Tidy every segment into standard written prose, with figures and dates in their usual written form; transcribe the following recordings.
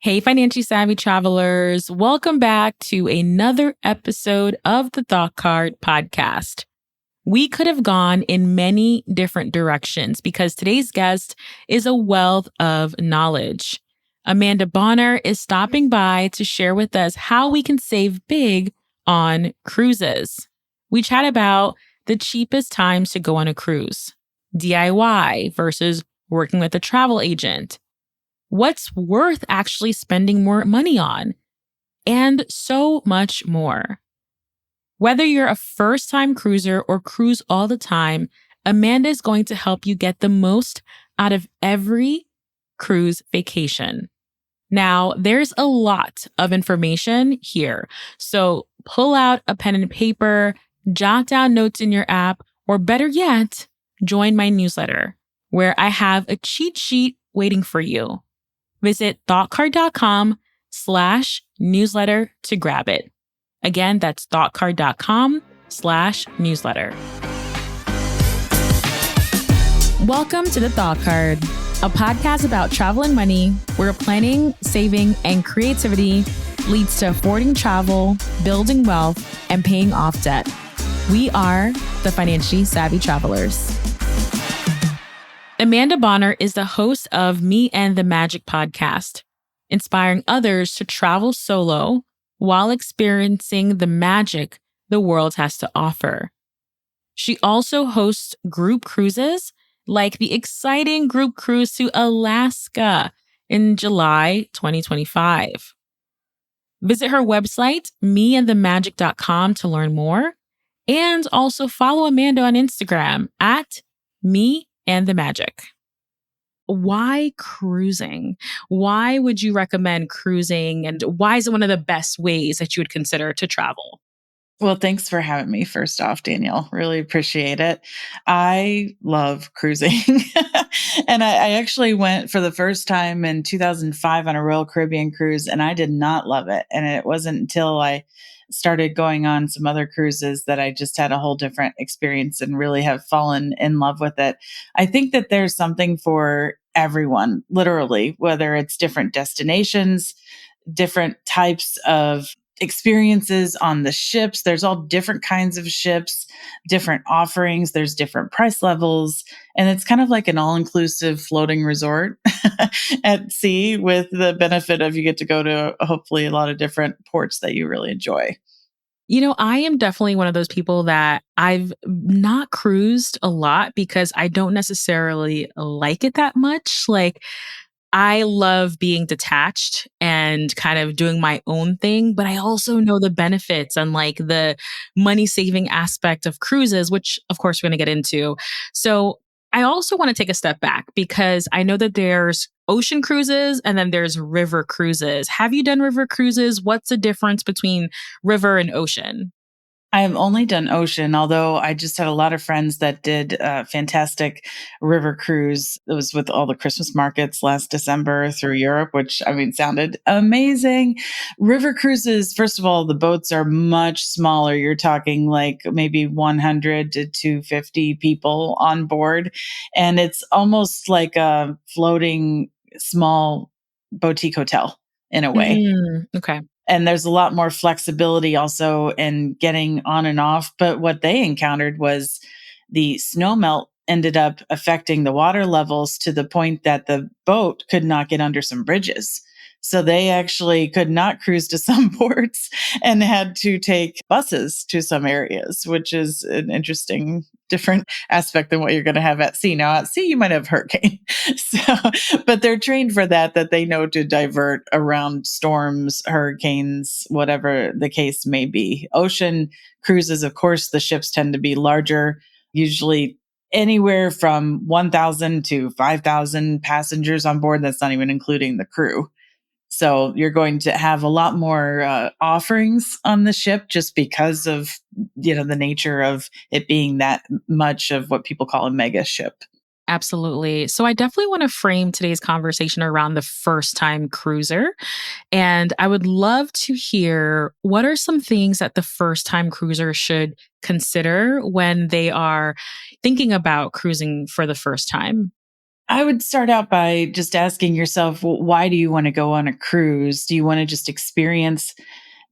Hey, financially savvy travelers. Welcome back to another episode of the Thought Card podcast. We could have gone in many different directions because today's guest is a wealth of knowledge. Amanda Bauner is stopping by to share with us how we can save big on cruises. We chat about the cheapest times to go on a cruise, DIY versus working with a travel agent, what's worth actually spending more money on, and so much more. Whether you're a first-time cruiser or cruise all the time, Amanda is going to help you get the most out of every cruise vacation. Now, there's a lot of information here, so pull out a pen and paper, jot down notes in your app, or better yet, join my newsletter, where I have a cheat sheet waiting for you. Visit thoughtcard.com/newsletter to grab it. Again, that's thoughtcard.com/newsletter. Welcome to the Thought Card, a podcast about travel and money, where planning, saving, and creativity leads to affording travel, building wealth, and paying off debt. We are the financially savvy travelers. Amanda Bauner is the host of Me and the Magic podcast, inspiring others to travel solo while experiencing the magic the world has to offer. She also hosts group cruises, like the exciting group cruise to Alaska in July 2025. Visit her website, meandthemagic.com, to learn more, and also follow Amanda on Instagram at @meandthemagic. Why cruising? Why would you recommend cruising? And why is it one of the best ways that you would consider to travel? Well, thanks for having me first off, Danielle. Really appreciate it. I love cruising. And I actually went for the first time in 2005 on a Royal Caribbean cruise, and I did not love it. And it wasn't until I started going on some other cruises that I just had a whole different experience and really have fallen in love with it. I think that there's something for everyone, literally, whether it's different destinations, different types of experiences on the ships. There's all different kinds of ships, different offerings, there's different price levels, and it's kind of like an all-inclusive floating resort at sea, with the benefit of you get to go to hopefully a lot of different ports that you really enjoy. You know, I am definitely one of those people that I've not cruised a lot because I don't necessarily like it that much. Like, I love being detached and kind of doing my own thing, but I also know the benefits and like the money saving aspect of cruises, which of course we're going to get into. So I also want to take a step back because I know that there's ocean cruises and then there's river cruises. Have you done river cruises? What's the difference between river and ocean? I have only done ocean, although I just had a lot of friends that did a fantastic river cruise. It was with all the Christmas markets last December through Europe, which I mean sounded amazing. River cruises, first of all, the boats are much smaller. You're talking like maybe 100 to 250 people on board. And it's almost like a floating small boutique hotel in a way. Okay. And there's a lot more flexibility also in getting on and off. But what they encountered was the snow melt ended up affecting the water levels to the point that the boat could not get under some bridges. So they actually could not cruise to some ports and had to take buses to some areas, which is an interesting, different aspect than what you're going to have at sea. Now, at sea, you might have hurricane. So, but they're trained for that they know to divert around storms, hurricanes, whatever the case may be. Ocean cruises, of course, the ships tend to be larger, usually anywhere from 1,000 to 5,000 passengers on board. That's not even including the crew. So you're going to have a lot more offerings on the ship just because of, the nature of it being that much of what people call a mega ship. Absolutely. So I definitely want to frame today's conversation around the first time cruiser. And I would love to hear what are some things that the first time cruiser should consider when they are thinking about cruising for the first time? I would start out by just asking yourself, well, why do you want to go on a cruise? Do you want to just experience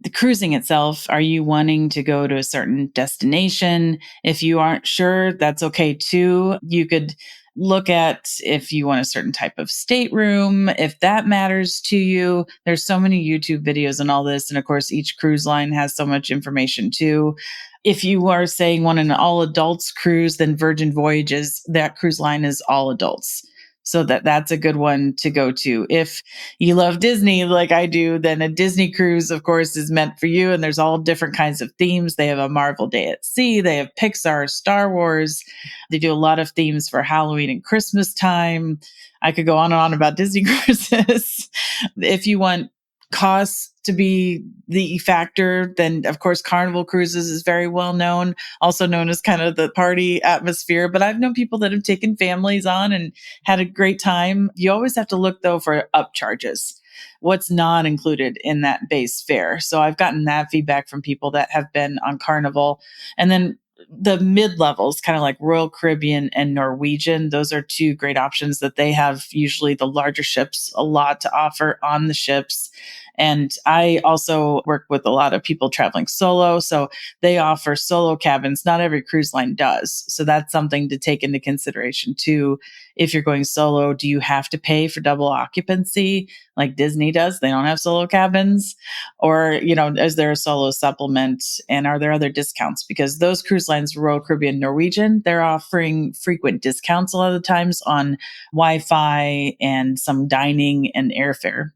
the cruising itself? Are you wanting to go to a certain destination? If you aren't sure, that's okay too. You could look at if you want a certain type of stateroom, if that matters to you. There's so many YouTube videos and all this. And of course, each cruise line has so much information too. If you are saying want an all adults cruise, then Virgin Voyages, that cruise line is all adults. So that's a good one to go to. If you love Disney like I do, then a Disney cruise, of course, is meant for you. And there's all different kinds of themes. They have a Marvel Day at Sea, they have Pixar, Star Wars. They do a lot of themes for Halloween and Christmas time. I could go on and on about Disney cruises. If you want costs to be the factor, then of course Carnival Cruises is very well known, also known as kind of the party atmosphere. But I've known people that have taken families on and had a great time. You always have to look though for upcharges. What's not included in that base fare? So I've gotten that feedback from people that have been on Carnival. And then the mid levels, kind of like Royal Caribbean and Norwegian, those are two great options that they have usually the larger ships, a lot to offer on the ships. And I also work with a lot of people traveling solo. So they offer solo cabins. Not every cruise line does. So that's something to take into consideration too. If you're going solo, do you have to pay for double occupancy like Disney does? They don't have solo cabins. Or, is there a solo supplement? And are there other discounts? Because those cruise lines, Royal Caribbean, Norwegian, they're offering frequent discounts a lot of the times on Wi-Fi and some dining and airfare.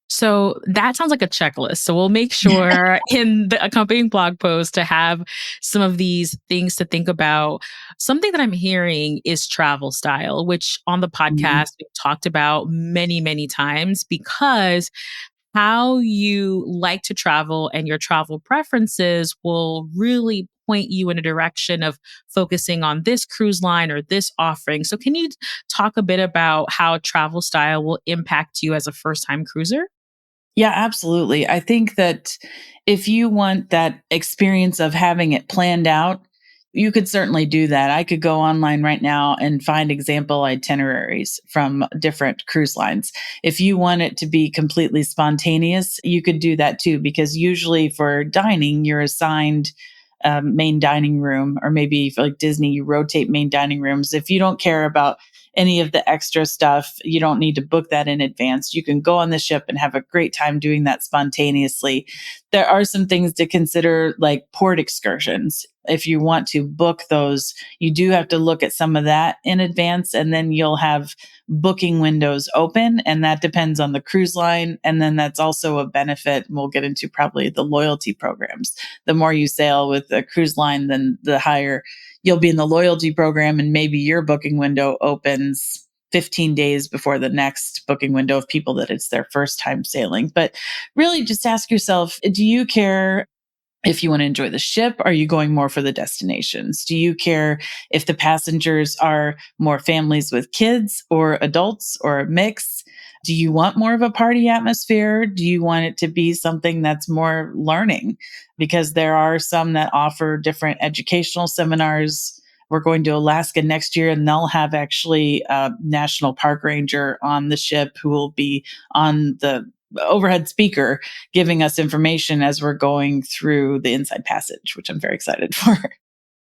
So that sounds like a checklist. So we'll make sure in the accompanying blog post to have some of these things to think about. Something that I'm hearing is travel style, which on the Mhm. podcast we've talked about many, many times because how you like to travel and your travel preferences will really point you in a direction of focusing on this cruise line or this offering. So, can you talk a bit about how travel style will impact you as a first time cruiser? Yeah, absolutely. I think that if you want that experience of having it planned out, you could certainly do that. I could go online right now and find example itineraries from different cruise lines. If you want it to be completely spontaneous, you could do that too, because usually for dining, you're assigned main dining room, or maybe for like Disney, you rotate main dining rooms. If you don't care about any of the extra stuff, you don't need to book that in advance. You can go on the ship and have a great time doing that spontaneously. There are some things to consider, like port excursions. If you want to book those, you do have to look at some of that in advance, and then you'll have booking windows open, and that depends on the cruise line. And then that's also a benefit. We'll get into probably the loyalty programs. The more you sail with a cruise line, then the higher you'll be in the loyalty program, and maybe your booking window opens 15 days before the next booking window of people that it's their first time sailing. But really just ask yourself, do you care if you want to enjoy the ship? Are you going more for the destinations? Do you care if the passengers are more families with kids or adults or a mix? Do you want more of a party atmosphere? Do you want it to be something that's more learning? Because there are some that offer different educational seminars. We're going to Alaska next year, and they'll have actually a national park ranger on the ship who will be on the overhead speaker giving us information as we're going through the inside passage, which I'm very excited for.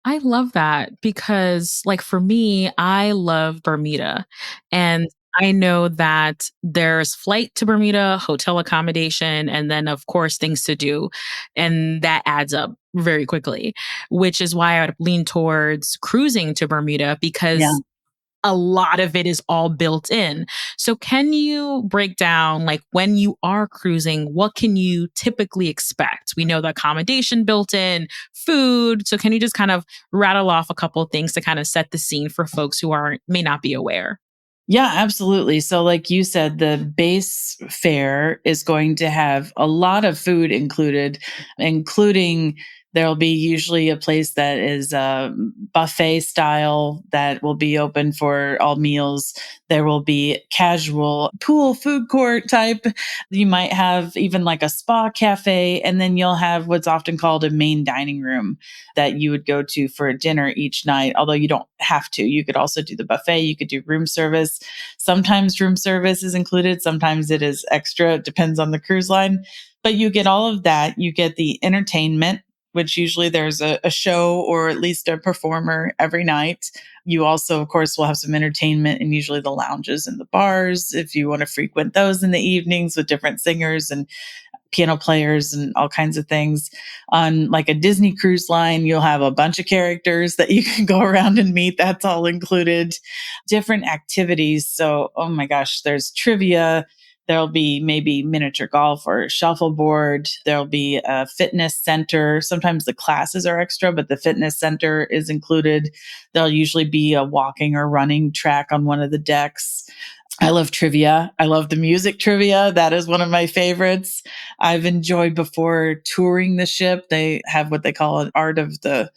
I love that because, like, for me, I love Bermuda. And I know that there's flight to Bermuda, hotel accommodation, and then, of course, things to do. And that adds up very quickly, which is why I would lean towards cruising to Bermuda Yeah. because a lot of it is all built in. So can you break down like when you are cruising, what can you typically expect? We know the accommodation built in, food. So can you just kind of rattle off a couple of things to kind of set the scene for folks who aren't may not be aware? Yeah, absolutely. So, like you said, the base fare is going to have a lot of food included, including There'll be usually a place that is buffet style that will be open for all meals. There will be casual pool food court type. You might have even like a spa cafe, and then you'll have what's often called a main dining room that you would go to for a dinner each night. Although you don't have to, you could also do the buffet, you could do room service. Sometimes room service is included, sometimes it is extra. It depends on the cruise line. But you get all of that. You get the entertainment, which usually there's a show or at least a performer every night. You also, of course, will have some entertainment in usually the lounges and the bars if you want to frequent those in the evenings with different singers and piano players and all kinds of things. On like a Disney cruise line, you'll have a bunch of characters that you can go around and meet. That's all included. Different activities. So, oh my gosh, there's trivia. There'll be maybe miniature golf or shuffleboard. There'll be a fitness center. Sometimes the classes are extra, but the fitness center is included. There'll usually be a walking or running track on one of the decks. I love trivia. I love the music trivia. That is one of my favorites. I've enjoyed before touring the ship. They have what they call an art of the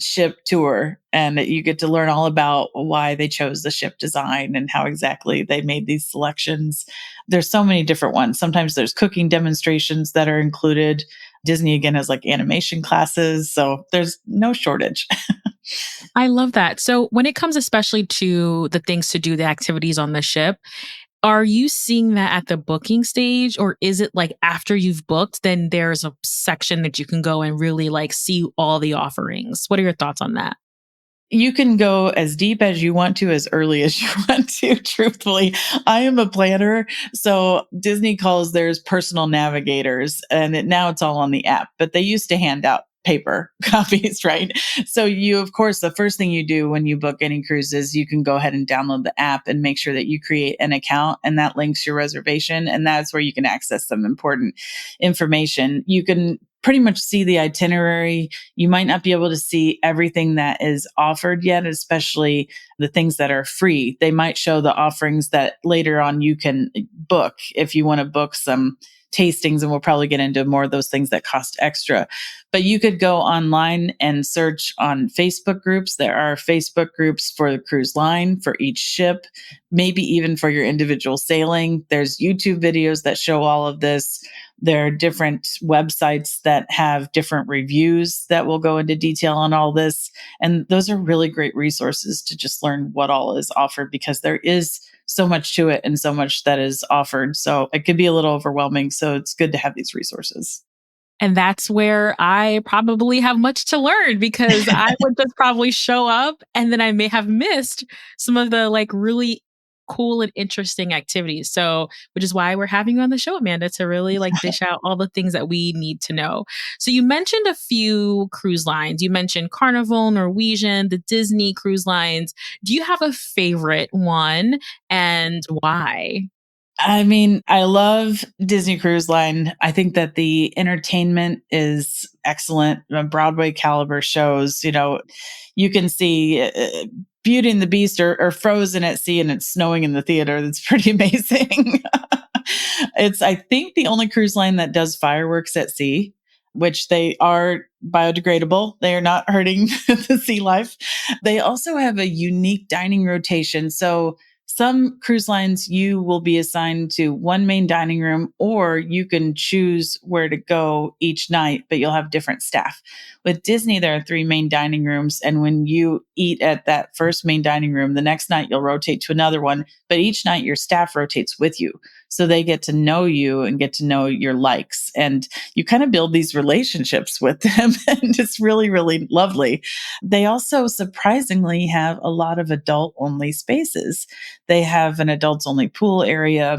ship tour, and you get to learn all about why they chose the ship design and how exactly they made these selections. There's so many different ones. Sometimes there's cooking demonstrations that are included. Disney again has like animation classes, so there's no shortage. I love that. So, when it comes especially to the things to do, the activities on the ship, are you seeing that at the booking stage, or is it like after you've booked, then there's a section that you can go and really like see all the offerings? What are your thoughts on that? You can go as deep as you want to, as early as you want to, truthfully. I am a planner. So Disney calls theirs personal navigators, and now it's all on the app, but they used to hand out paper copies, right? So you, of course, the first thing you do when you book any cruises, you can go ahead and download the app and make sure that you create an account, and that links your reservation. And that's where you can access some important information. You can pretty much see the itinerary. You might not be able to see everything that is offered yet, especially the things that are free. They might show the offerings that later on you can book if you want to book some tastings, and we'll probably get into more of those things that cost extra. But you could go online and search on Facebook groups. There are Facebook groups for the cruise line, for each ship, maybe even for your individual sailing. There's YouTube videos that show all of this. There are different websites that have different reviews that will go into detail on all this. And those are really great resources to just learn what all is offered, because there is so much to it and so much that is offered. So it could be a little overwhelming. So it's good to have these resources. And that's where I probably have much to learn, because I would just probably show up and then I may have missed some of the like really cool and interesting activities. So, which is why we're having you on the show, Amanda, to really like dish out all the things that we need to know. So, you mentioned a few cruise lines. You mentioned Carnival, Norwegian, the Disney cruise lines. Do you have a favorite one, and why? I mean, I love Disney Cruise Line. I think that the entertainment is excellent. Broadway caliber shows, you can see Beauty and the Beast or Frozen at sea, and it's snowing in the theater. That's pretty amazing. It's, I think, the only cruise line that does fireworks at sea, which they are biodegradable. They are not hurting the sea life. They also have a unique dining rotation. So some cruise lines, you will be assigned to one main dining room, or you can choose where to go each night, but you'll have different staff. With Disney, there are three main dining rooms. And when you eat at that first main dining room, the next night you'll rotate to another one, but each night your staff rotates with you. So they get to know you and get to know your likes. And you kind of build these relationships with them. And it's really, really lovely. They also surprisingly have a lot of adult only spaces. They have an adults only pool area,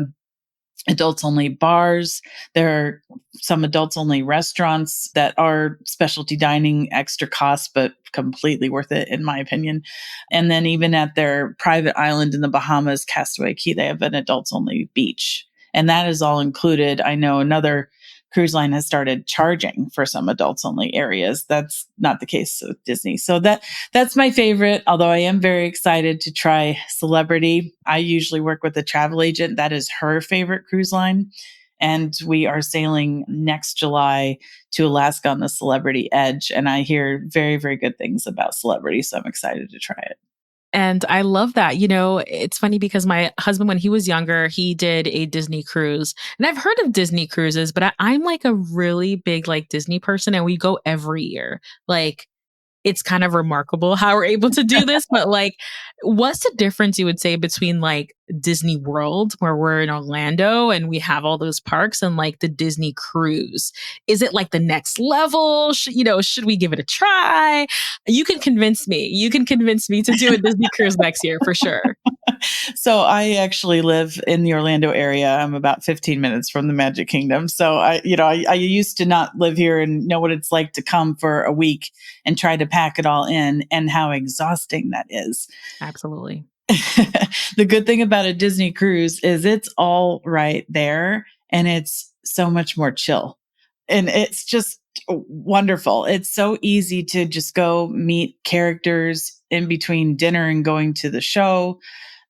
adults only bars. There are some adults only restaurants that are specialty dining, extra cost, but completely worth it, in my opinion. And then even at their private island in the Bahamas, Castaway Cay, they have an adults only beach. And that is all included. I know another cruise line has started charging for some adults only areas. That's not the case with Disney. So that's my favorite, although I am very excited to try Celebrity. I usually work with a travel agent. That is her favorite cruise line. And we are sailing next July to Alaska on the Celebrity Edge. And I hear very, very good things about Celebrity. So I'm excited to try it. And I love that. It's funny because my husband, when he was younger, he did a Disney cruise. And I've heard of Disney cruises, but I'm like a really big like Disney person and we go every year. Like it's kind of remarkable how we're able to do this, but like, what's the difference you would say between like Disney World, where we're in Orlando and we have all those parks, and like the Disney cruise? Is it like the next level? Should we give it a try? You can convince me. You can convince me to do a Disney cruise next year for sure. So I actually live in the Orlando area. I'm about 15 minutes from the Magic Kingdom. So I used to not live here and know what it's like to come for a week and try to pack it all in, and how exhausting that is. Absolutely. The good thing about a Disney cruise is it's all right there, and it's so much more chill. And it's just wonderful. It's so easy to just go meet characters in between dinner and going to the show.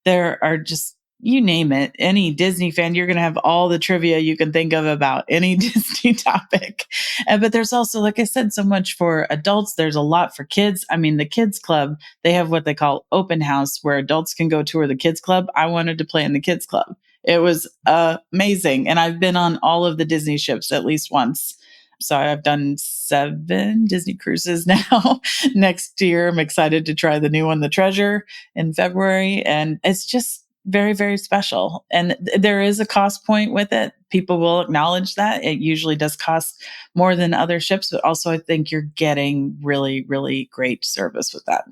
There are just, you name it, any Disney fan, you're going to have all the trivia you can think of about any Disney topic. But there's also, like I said, so much for adults. There's a lot for kids. I mean, the kids club, they have what they call open house, where adults can go tour the kids club. I wanted to play in the kids club. It was amazing. And I've been on all of the Disney ships at least once. So I've done 7 Disney cruises now. Next year, I'm excited to try the new one, the Treasure, in February. And it's just very, very special. And there is a cost point with it. People will acknowledge that. It usually does cost more than other ships, but also I think you're getting really, really great service with that.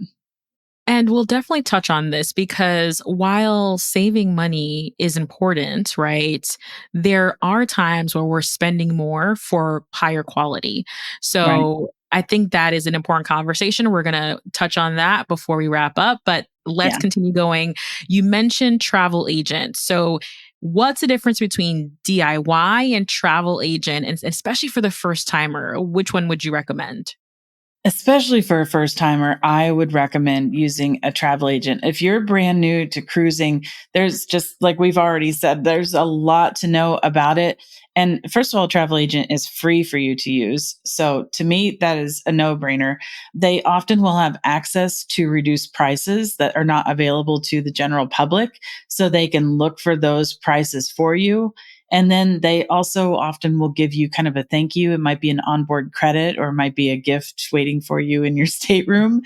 And we'll definitely touch on this because while saving money is important, right? There are times where we're spending more for higher quality. Right. So I think that is an important conversation. We're going to touch on that before we wrap up, but let's Yeah. continue going. You mentioned travel agent. So what's the difference between DIY and travel agent? And especially for the first timer, which one would you recommend? Especially for a first timer, I would recommend using a travel agent. If you're brand new to cruising, there's just, like we've already said, there's a lot to know about it. And first of all, a travel agent is free for you to use. So to me, that is a no brainer. They often will have access to reduced prices that are not available to the general public. So they can look for those prices for you. And then they also often will give you kind of a thank you. It might be an onboard credit, or it might be a gift waiting for you in your stateroom.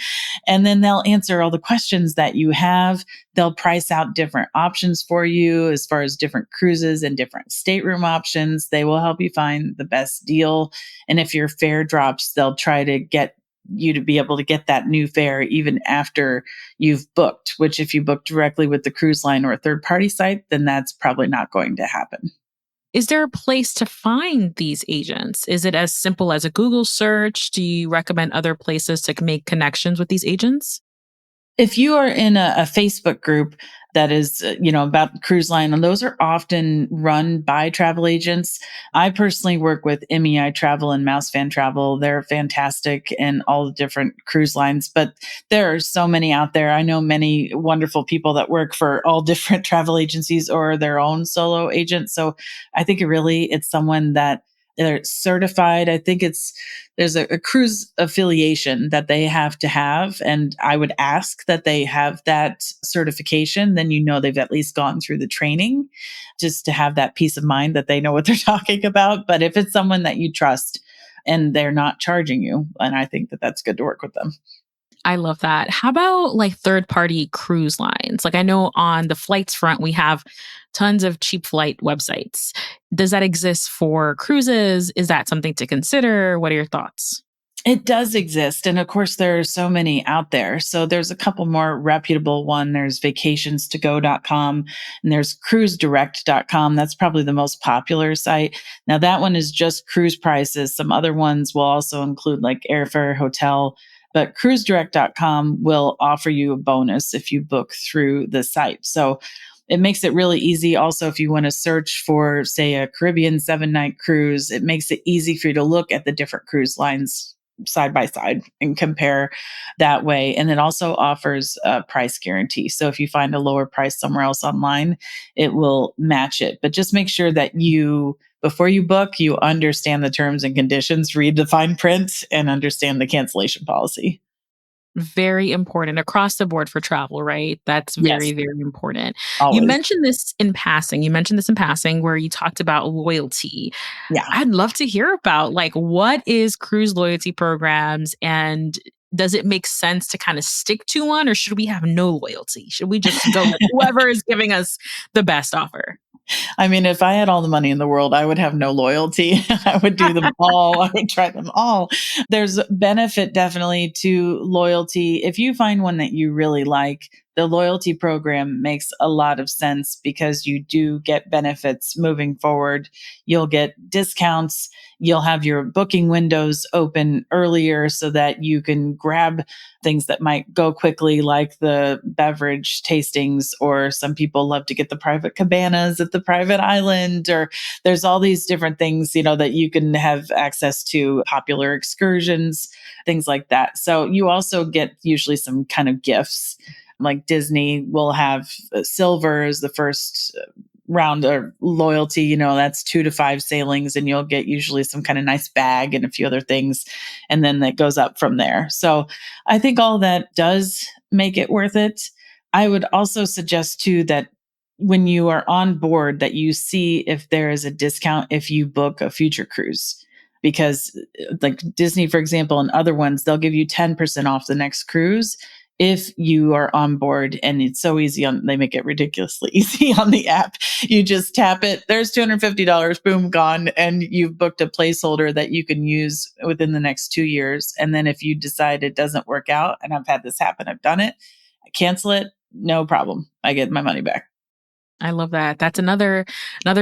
And then they'll answer all the questions that you have. They'll price out different options for you as far as different cruises and different stateroom options. They will help you find the best deal. And if your fare drops, they'll try to get you to be able to get that new fare even after you've booked, which if you book directly with the cruise line or a third party site, then that's probably not going to happen. Is there a place to find these agents? Is it as simple as a Google search? Do you recommend other places to make connections with these agents? If you are in a Facebook group that is, about cruise line, and those are often run by travel agents. I personally work with MEI Travel and Mouse Fan Travel. They're fantastic in all the different cruise lines, but there are so many out there. I know many wonderful people that work for all different travel agencies or their own solo agents. So I think it's someone that they're certified. I think there's a cruise affiliation that they have to have. And I would ask that they have that certification. Then they've at least gone through the training, just to have that peace of mind that they know what they're talking about. But if it's someone that you trust and they're not charging you, and I think that that's good to work with them. I love that. How about like third party cruise lines? Like I know on the flights front, we have tons of cheap flight websites. Does that exist for cruises? Is that something to consider? What are your thoughts? It does exist. And of course, there are so many out there. So there's a couple more reputable one. There's vacationstogo.com and there's cruisedirect.com. That's probably the most popular site. Now that one is just cruise prices. Some other ones will also include like airfare, hotel, but cruisedirect.com will offer you a bonus if you book through the site. So it makes it really easy. Also, if you want to search for, say, a Caribbean 7-night cruise, it makes it easy for you to look at the different cruise lines side by side and compare that way. And it also offers a price guarantee. So if you find a lower price somewhere else online, it will match it. But just make sure that you before you book, you understand the terms and conditions, read the fine print, and understand the cancellation policy. Very important across the board for travel, right? That's very, Yes, very important. You always. mentioned this in passing. You mentioned this in passing where you talked about loyalty. Yeah. I'd love to hear about like what is cruise loyalty programs and does it make sense to kind of stick to one or should we have no loyalty? Should we just go with whoever is giving us the best offer? I mean, if I had all the money in the world, I would have no loyalty. I would do them all. I would try them all. There's benefit definitely to loyalty. If you find one that you really like, the loyalty program makes a lot of sense because you do get benefits moving forward. You'll get discounts. You'll have your booking windows open earlier so that you can grab things that might go quickly, like the beverage tastings, or some people love to get the private cabanas at the private island, or there's all these different things, that you can have access to, popular excursions, things like that. So you also get usually some kind of gifts. Like Disney will have silver as the first round of loyalty, that's 2 to 5 sailings, and you'll get usually some kind of nice bag and a few other things. And then that goes up from there. So I think all that does make it worth it. I would also suggest too that when you are on board that you see if there is a discount if you book a future cruise. Because like Disney, for example, and other ones, they'll give you 10% off the next cruise if you are on board, and it's so easy they make it ridiculously easy on the app. You just tap it, there's $250, boom, gone. And you've booked a placeholder that you can use within the next 2 years. And then if you decide it doesn't work out, and I've had this happen, I've done it, I cancel it, no problem. I get my money back. I love that. That's another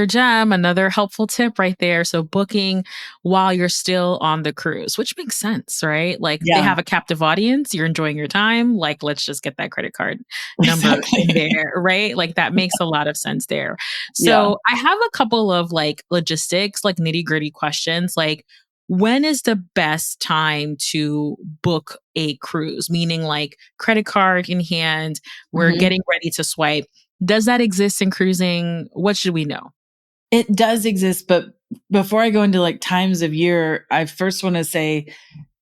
gem, another helpful tip right there. So booking while you're still on the cruise, which makes sense, right? Like they Yeah, have a captive audience, you're enjoying your time, like let's just get that credit card number in exactly. there, right? Like that makes a lot of sense there. Yeah. So I have a couple of like logistics, like nitty-gritty questions, like when is the best time to book a cruise? Meaning like credit card in hand, we're Mhm. getting ready to swipe. Does that exist in cruising? What should we know? It does exist, but before I go into like times of year, I first want to say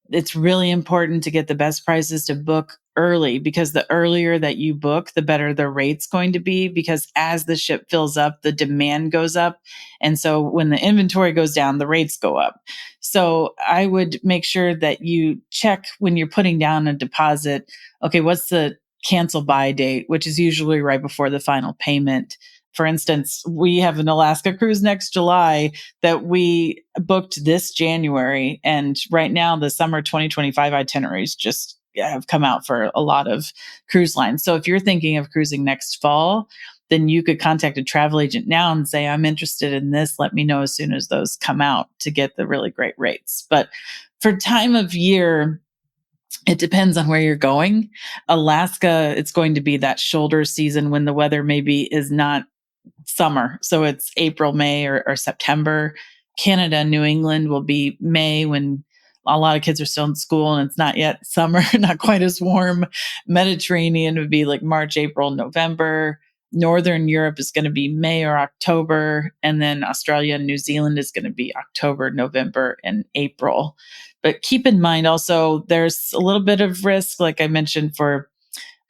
it's really important to get the best prices to book early, because the earlier that you book, the better the rate's going to be, because as the ship fills up, the demand goes up. And so when the inventory goes down, the rates go up. So I would make sure that you check when you're putting down a deposit. Okay, what's the cancel by date, which is usually right before the final payment. For instance, we have an Alaska cruise next July that we booked this January. And right now, the summer 2025 itineraries just have come out for a lot of cruise lines. So if you're thinking of cruising next fall, then you could contact a travel agent now and say, I'm interested in this. Let me know as soon as those come out to get the really great rates. But for time of year, it depends on where you're going. Alaska, it's going to be that shoulder season when the weather maybe is not summer. So it's April, May, or September. Canada, New England will be May when a lot of kids are still in school and it's not yet summer, not quite as warm. Mediterranean would be like March, April, November. Northern Europe is going to be May or October. And then Australia and New Zealand is going to be October, November, and April. But keep in mind also, there's a little bit of risk, like I mentioned, for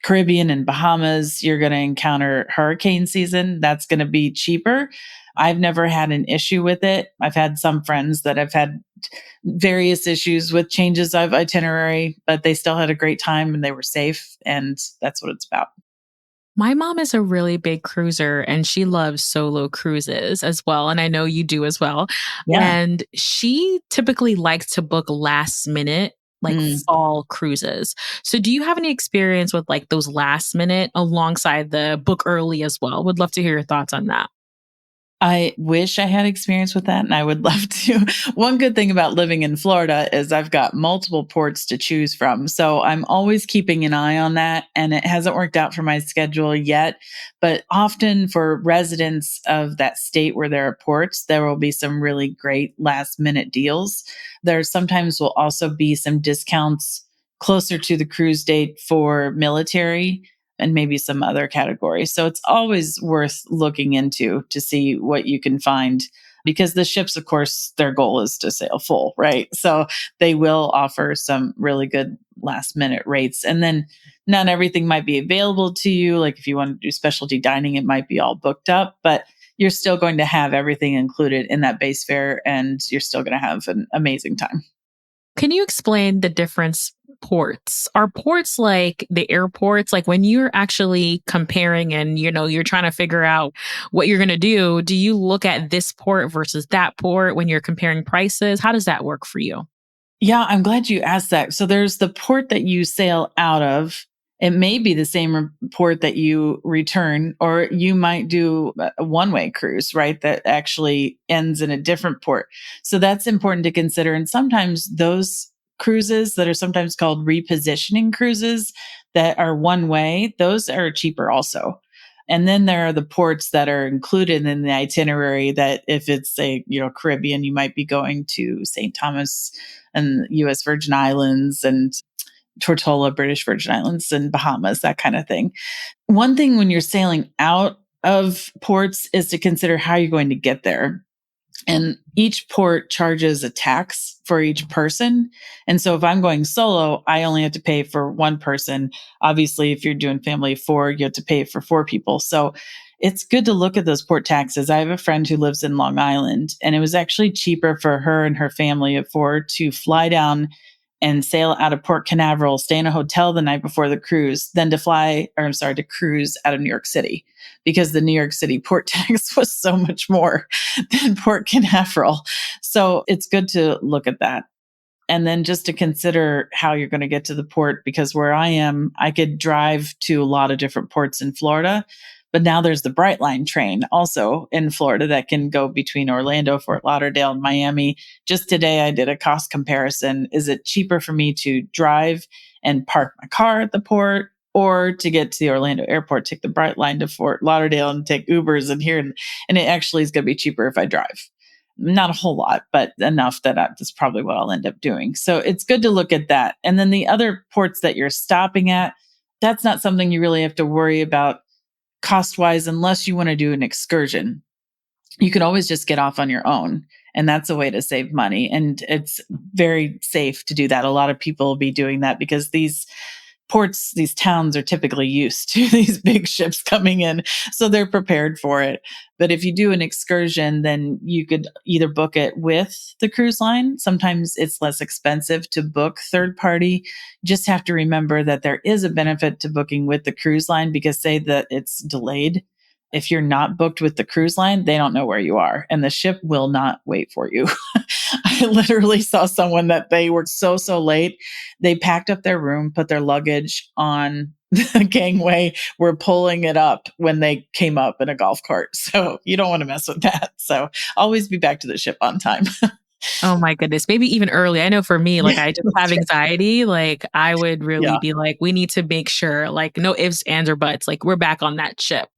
Caribbean and Bahamas, you're going to encounter hurricane season. That's going to be cheaper. I've never had an issue with it. I've had some friends that have had various issues with changes of itinerary, but they still had a great time and they were safe. And that's what it's about. My mom is a really big cruiser and she loves solo cruises as well. And I know you do as well. Yeah. And she typically likes to book last minute, like Mm. fall cruises. So do you have any experience with like those last minute alongside the book early as well? Would love to hear your thoughts on that. I wish I had experience with that and I would love to. One good thing about living in Florida is I've got multiple ports to choose from. So I'm always keeping an eye on that. And it hasn't worked out for my schedule yet. But often for residents of that state where there are ports, there will be some really great last minute deals. There sometimes will also be some discounts closer to the cruise date for military and maybe some other categories. So it's always worth looking into to see what you can find because the ships, of course, their goal is to sail full, right? So they will offer some really good last minute rates. And then not everything might be available to you. Like if you want to do specialty dining, it might be all booked up, but you're still going to have everything included in that base fare and you're still going to have an amazing time. Can you explain the difference ports? Are ports like the airports? Like when you're actually comparing and you're trying to figure out what you're going to do you look at this port versus that port when you're comparing prices? How does that work for you? Yeah, I'm glad you asked that. So there's the port that you sail out of. It may be the same port that you return, or you might do a one-way cruise, right? That actually ends in a different port. So that's important to consider. And sometimes those cruises that are sometimes called repositioning cruises that are one way, those are cheaper also. And then there are the ports that are included in the itinerary that if it's a, Caribbean, you might be going to St. Thomas and US Virgin Islands and Tortola, British Virgin Islands and Bahamas, that kind of thing. One thing when you're sailing out of ports is to consider how you're going to get there. And each port charges a tax for each person. And so if I'm going solo, I only have to pay for one person. Obviously, if you're doing family of four, you have to pay for four people. So it's good to look at those port taxes. I have a friend who lives in Long Island, and it was actually cheaper for her and her family of four to fly down and sail out of Port Canaveral, stay in a hotel the night before the cruise, than to cruise out of New York City, because the New York City port tax was so much more than Port Canaveral. So it's good to look at that. And then just to consider how you're going to get to the port, because where I am, I could drive to a lot of different ports in Florida. But now there's the Brightline train also in Florida that can go between Orlando, Fort Lauderdale, and Miami. Just today, I did a cost comparison. Is it cheaper for me to drive and park my car at the port, or to get to the Orlando airport, take the Brightline to Fort Lauderdale and take Ubers and here? And it actually is going to be cheaper if I drive. Not a whole lot, but enough that that's probably what I'll end up doing. So it's good to look at that. And then the other ports that you're stopping at, that's not something you really have to worry about cost wise, unless you want to do an excursion. You can always just get off on your own. And that's a way to save money. And it's very safe to do that. A lot of people will be doing that because these ports, these towns are typically used to these big ships coming in. So they're prepared for it. But if you do an excursion, then you could either book it with the cruise line. Sometimes it's less expensive to book third party. You just have to remember that there is a benefit to booking with the cruise line, because say that it's delayed. If you're not booked with the cruise line, they don't know where you are and the ship will not wait for you. I literally saw someone that they were so late. They packed up their room, put their luggage on the gangway, were pulling it up when they came up in a golf cart. So you don't want to mess with that. So always be back to the ship on time. Oh my goodness. Maybe even early. I know for me, like Yeah, I just have that's right. anxiety. Like I would really Yeah. be like, we need to make sure, like no ifs, ands, or buts, like we're back on that ship.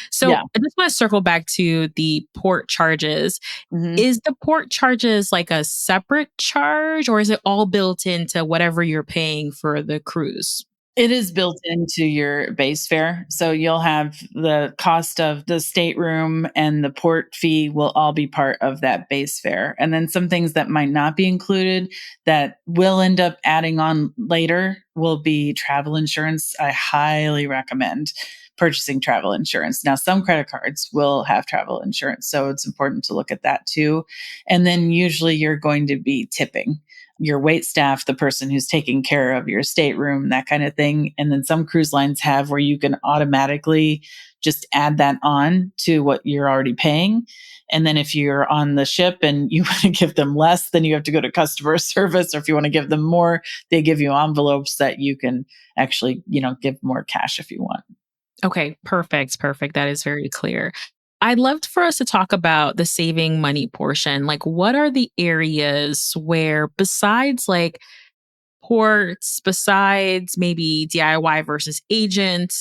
So Yeah. I just want to circle back to the port charges. Mhm. Is the port charges like a separate charge, or is it all built into whatever you're paying for the cruise? It is built into your base fare. So you'll have the cost of the stateroom and the port fee will all be part of that base fare. And then some things that might not be included that will end up adding on later will be travel insurance. I highly recommend purchasing travel insurance. Now, some credit cards will have travel insurance. So it's important to look at that too. And then usually you're going to be tipping your wait staff, the person who's taking care of your stateroom, that kind of thing. And then some cruise lines have where you can automatically just add that on to what you're already paying. And then if you're on the ship and you want to give them less, then you have to go to customer service. Or if you want to give them more, they give you envelopes that you can actually, give more cash if you want. Okay, perfect. Perfect. That is very clear. I'd love for us to talk about the saving money portion. Like, what are the areas where, besides like ports, besides maybe DIY versus agent,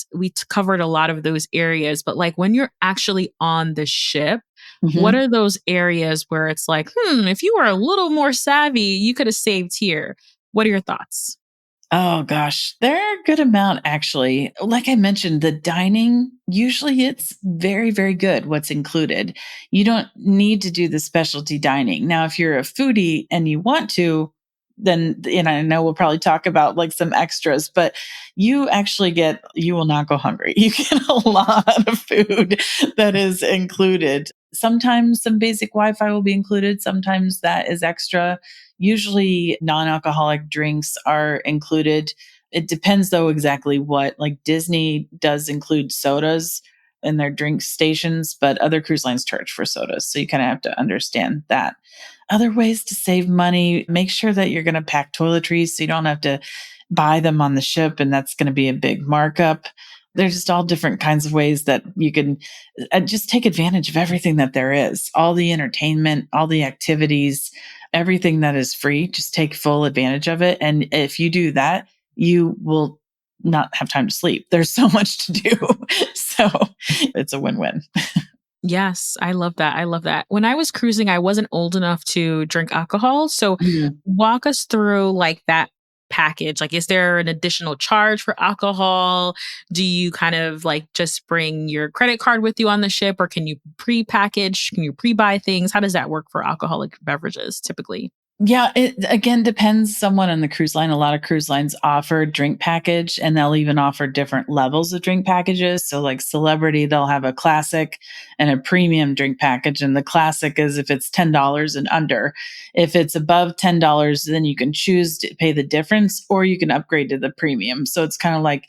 covered a lot of those areas, but like when you're actually on the ship, what Mhm. are those areas where it's like, if you were a little more savvy, you could have saved here? What are your thoughts? Oh gosh, they're a good amount actually. Like I mentioned, the dining, usually it's very, very good what's included. You don't need to do the specialty dining. Now, if you're a foodie and you want to, then, and I know we'll probably talk about like some extras, but you will not go hungry. You get a lot of food that is included. Sometimes some basic Wi Fi will be included, sometimes that is extra. Usually non alcoholic drinks are included. It depends though exactly what, like Disney does include sodas in their drink stations, but other cruise lines charge for sodas. So you kind of have to understand that. Other ways to save money, make sure that you're going to pack toiletries so you don't have to buy them on the ship, and that's going to be a big markup. There's just all different kinds of ways that you can just take advantage of everything that there is, all the entertainment, all the activities, everything that is free. Just take full advantage of it. And if you do that, you will not have time to sleep. There's so much to do. So it's a win win. Yes, I love that. I love that. When I was cruising, I wasn't old enough to drink alcohol. So walk us through like that package. Like, is there an additional charge for alcohol? Do you kind of like just bring your credit card with you on the ship, or can you pre-package? Can you pre-buy things? How does that work for alcoholic beverages typically? Yeah, it again depends someone on the cruise line. A lot of cruise lines offer drink package, and they'll even offer different levels of drink packages. So like Celebrity, they'll have a classic and a premium drink package. And the classic is if it's $10 and under. If it's above $10, then you can choose to pay the difference or you can upgrade to the premium. So it's kind of like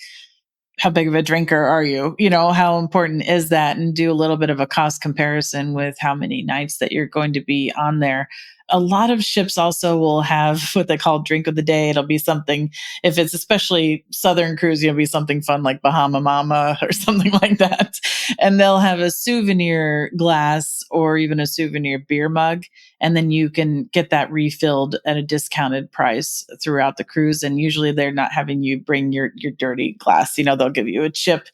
how big of a drinker are you? You know, how important is that? And do a little bit of a cost comparison with how many nights that you're going to be on there. A lot of ships also will have what they call drink of the day. It'll be something, if it's especially Southern cruise, it'll be something fun like Bahama Mama or something like that. And they'll have a souvenir glass or even a souvenir beer mug. And then you can get that refilled at a discounted price throughout the cruise. And usually they're not having you bring your dirty glass. You know, they'll give you a chip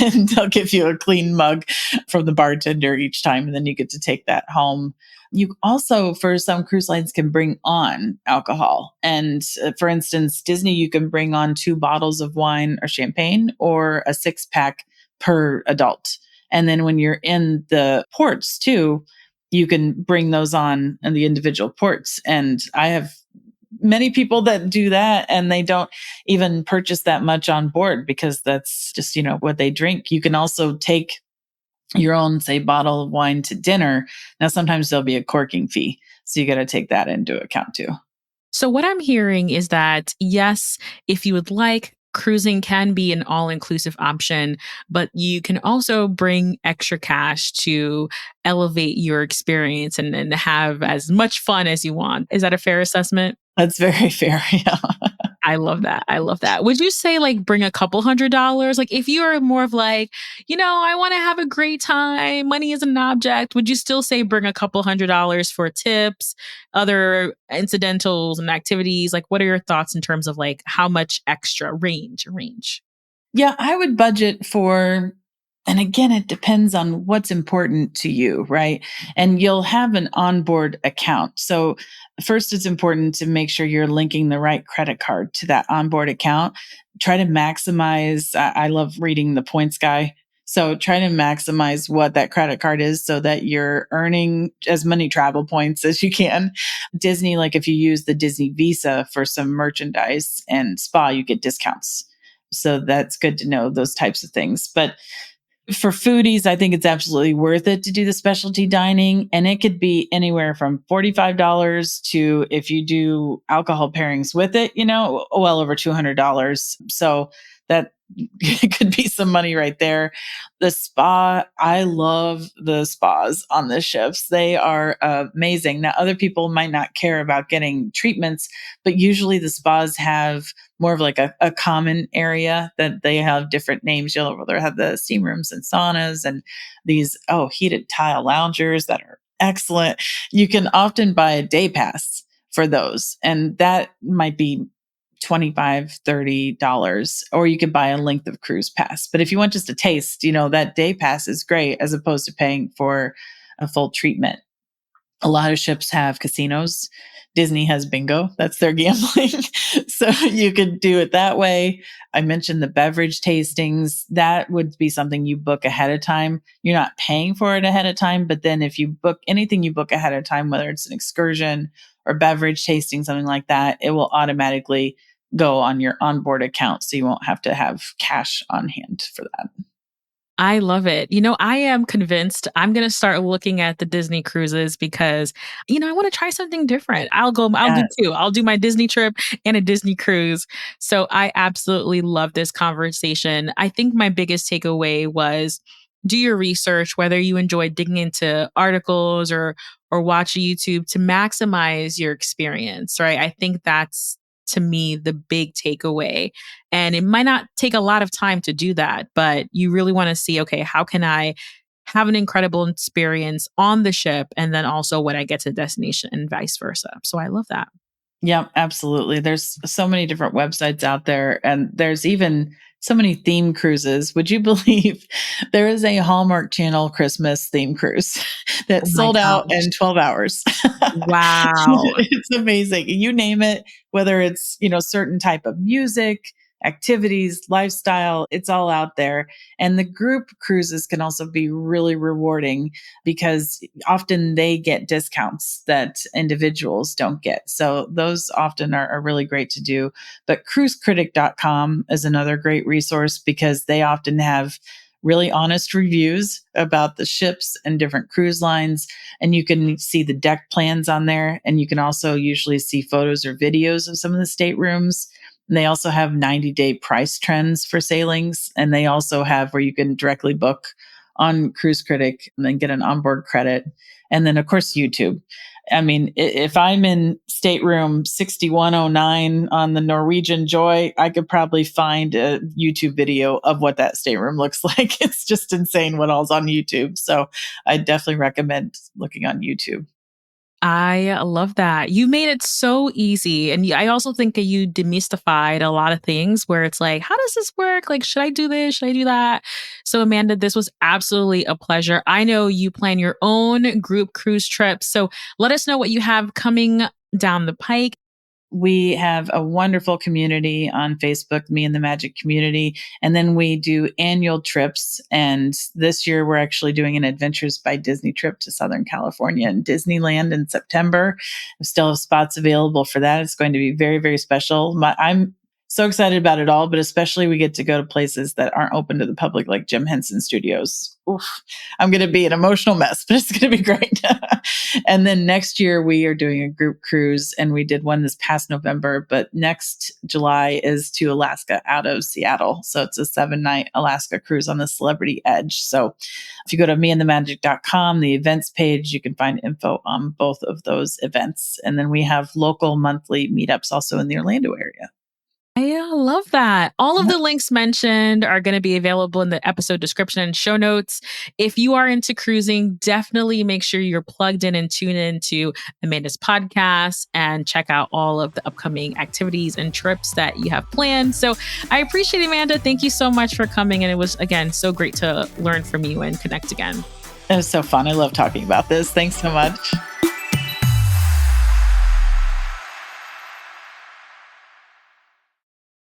and they'll give you a clean mug from the bartender each time. And then you get to take that home. You also, for some cruise lines, can bring on alcohol. And for instance, Disney, you can bring on 2 bottles of wine or champagne or a 6 pack per adult. And then when you're in the ports too, you can bring those on in the individual ports. And I have many people that do that and they don't even purchase that much on board because that's just, what they drink. You can also take your own, say, bottle of wine to dinner. Now, sometimes there'll be a corking fee. So you got to take that into account too. So, what I'm hearing is that, yes, if you would like, cruising can be an all inclusive option, but you can also bring extra cash to elevate your experience and have as much fun as you want. Is that a fair assessment? That's very fair. Yeah. I love that. I love that. Would you say like bring a couple $100? Like if you are more of like, I want to have a great time, money is an object, would you still say bring a couple $100 for tips, other incidentals and activities? Like what are your thoughts in terms of like how much extra range? Yeah, I would budget for, and again, it depends on what's important to you, right? And you'll have an onboard account. So, first, it's important to make sure you're linking the right credit card to that onboard account. Try to maximize, I love reading the points guy. So, try to maximize what that credit card is so that you're earning as many travel points as you can. Disney, like if you use the Disney Visa for some merchandise and spa, you get discounts. So that's good to know those types of things. But for foodies, I think it's absolutely worth it to do the specialty dining. And it could be anywhere from $45 to, if you do alcohol pairings with it, well over $200. So that could be some money right there. The spa, I love the spas on the ships. They are amazing. Now, other people might not care about getting treatments, but usually the spas have more of like a common area that they have different names. You'll have the steam rooms and saunas and these, heated tile loungers that are excellent. You can often buy a day pass for those. And that might be $25, $30, or you could buy a length of cruise pass. But if you want just a taste, that day pass is great as opposed to paying for a full treatment. A lot of ships have casinos. Disney has bingo. That's their gambling. So you could do it that way. I mentioned the beverage tastings. That would be something you book ahead of time. You're not paying for it ahead of time, but then if you book anything you book ahead of time, whether it's an excursion or beverage tasting, something like that, it will automatically go on your onboard account. So you won't have to have cash on hand for that. I love it. I am convinced I'm going to start looking at the Disney cruises because, I want to try something different. I'll Yeah. do two. I'll do my Disney trip and a Disney cruise. So I absolutely love this conversation. I think my biggest takeaway was do your research, whether you enjoy digging into articles or watch YouTube to maximize your experience, right? I think that's to me the big takeaway. And it might not take a lot of time to do that, but you really want to see, okay, how can I have an incredible experience on the ship and then also when I get to the destination and vice versa. So I love that. Yeah, absolutely. There's so many different websites out there, and there's even so many theme cruises. Would you believe there is a Hallmark Channel Christmas theme cruise that Oh my sold out gosh. in 12 hours? Wow. It's amazing. You name it, whether it's, certain type of music, activities, lifestyle, it's all out there. And the group cruises can also be really rewarding because often they get discounts that individuals don't get. So those often are really great to do. But cruisecritic.com is another great resource because they often have really honest reviews about the ships and different cruise lines. And you can see the deck plans on there. And you can also usually see photos or videos of some of the staterooms. And they also have 90-day price trends for sailings. And they also have where you can directly book on Cruise Critic and then get an onboard credit. And then, of course, YouTube. I mean, if I'm in stateroom 6109 on the Norwegian Joy, I could probably find a YouTube video of what that stateroom looks like. It's just insane what all's on YouTube. So I definitely recommend looking on YouTube. I love that. You made it so easy. And I also think that you demystified a lot of things where it's like, how does this work? Like, should I do this? Should I do that? So, Amanda, this was absolutely a pleasure. I know you plan your own group cruise trip. So, let us know what you have coming down the pike. We have a wonderful community on Facebook, Me and the Magic Community. And then we do annual trips. And this year we're actually doing an Adventures by Disney trip to Southern California and Disneyland in September. We still have spots available for that. It's going to be very, very special. I'm so excited about it all, but especially we get to go to places that aren't open to the public, like Jim Henson Studios. Oof, I'm going to be an emotional mess, but it's going to be great. And then next year we are doing a group cruise, and we did one this past November, but next July is to Alaska out of Seattle. So it's a 7-night Alaska cruise on the Celebrity Edge. So if you go to meandthemagic.com, the events page, you can find info on both of those events. And then we have local monthly meetups also in the Orlando area. I love that. All of the links mentioned are going to be available in the episode description and show notes. If you are into cruising, definitely make sure you're plugged in and tune into Amanda's podcast and check out all of the upcoming activities and trips that you have planned. So I appreciate it, Amanda. Thank you so much for coming. And it was, again, so great to learn from you and connect again. It was so fun. I love talking about this. Thanks so much.